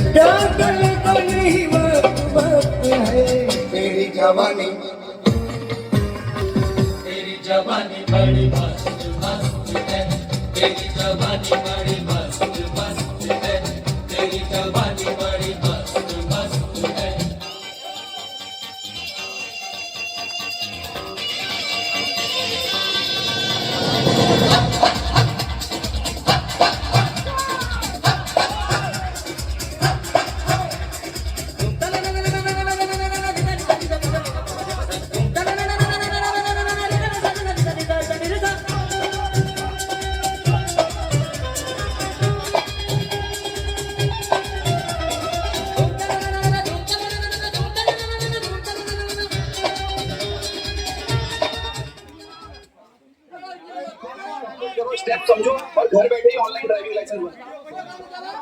क्या करेगा नहीं वक्त वक्त है तेरी जवानी बड़ी मस्त मस्त है तेरी जवानी बड़ी मस्त मस्त है तेरी जवानी बड़ी मस्त मस्त है स्टेप समझो और घर बैठे ही ऑनलाइन ड्राइविंग लाइसेंस बना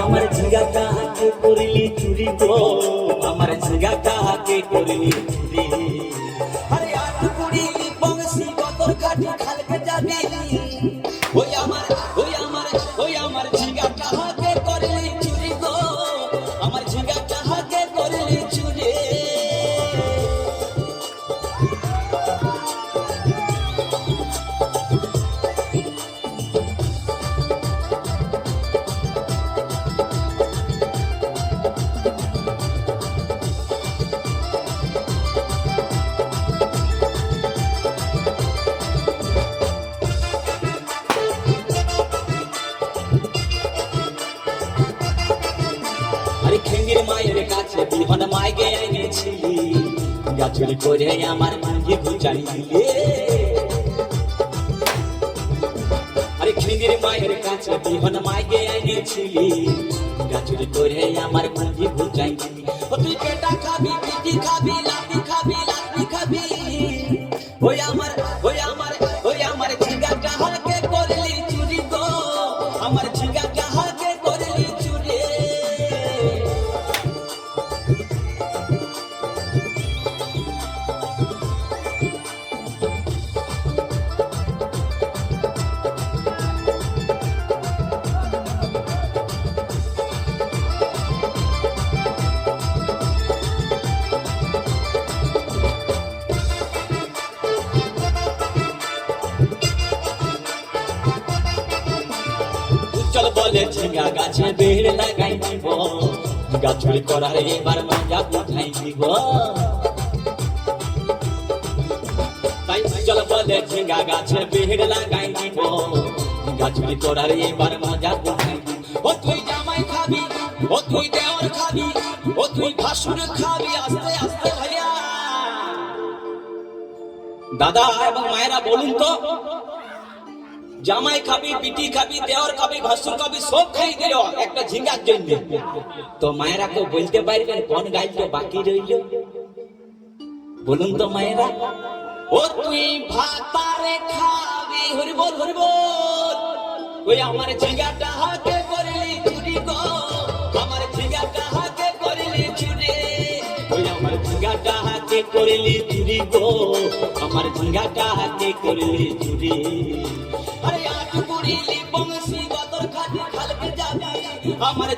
আমার ঝিঙ্গা কাহাকে করলি চুরি গো আমার ঝিঙ্গা কাহাকে করলি চুরি আরে আট কুড়িলি বংশী কতর কাঠি খালকে যাবি ওই আমার ঝিঙ্গা কাহাকে করলি চুরি গো আমার ঝিঙ্গা কাহাকে করলি চুরি খেঙ্গির মায়ের কাছে বিহন মাইকে এনেছিলি গাছুরি করে আমার মুখে গুচাই দিলে আরে খেঙ্গির মায়ের কাছে বিহন মাইকে এনেছিলি গাছুরি করে আমার মুখে গুচাই দিলি ও তুই পেটা খাবি পিটি খাবি লাঠি খাবি ওই আমার ঝিঙ্গা কাহাকে করলি চুরি গো আমার ঝিঙ্গা কাহাকে করলি চুরি চল বলে ঝিঙ্গা গাছে বেড় লাগাই দিব গাছুরি করার এবার মজা উঠাই দিব তাই চল বলে ঝিঙ্গা গাছে বেড় লাগাই দিব গাছুরি করার এবার মজা উঠাই দিব ও তুই জামাই খাবি ও তুই দেওর খাবি ও তুই ভাসুর খাবি আস্তে আস্তে ভাইয়া দাদা এবং মায়েরা বলুন তো জামাই খাবি পিটি খাবি দেওয়ার খাবি ভাসুর খাবি সব খাই দিল একটা ঝিঙ্গার জন্য তো মায়েরা কেউ বলতে পারবেন কোন গাইতে বাকি রইল বলুন তো মায়েরা ও তুই ভাতারে খাবি হরি বল ওই আমার ঝিঙ্গাটা হাতে করলি চুরি গো আমার ঝিঙ্গাটা হাতে করলি চুরি ওই আমার ঝিঙ্গাটা হাতে করলি চুরি গো আমার ঝিঙ্গাটা হাতে করলি চুরি আরে আট কুড়িলি বংশী কতর খাটি খালকে যাবি আমার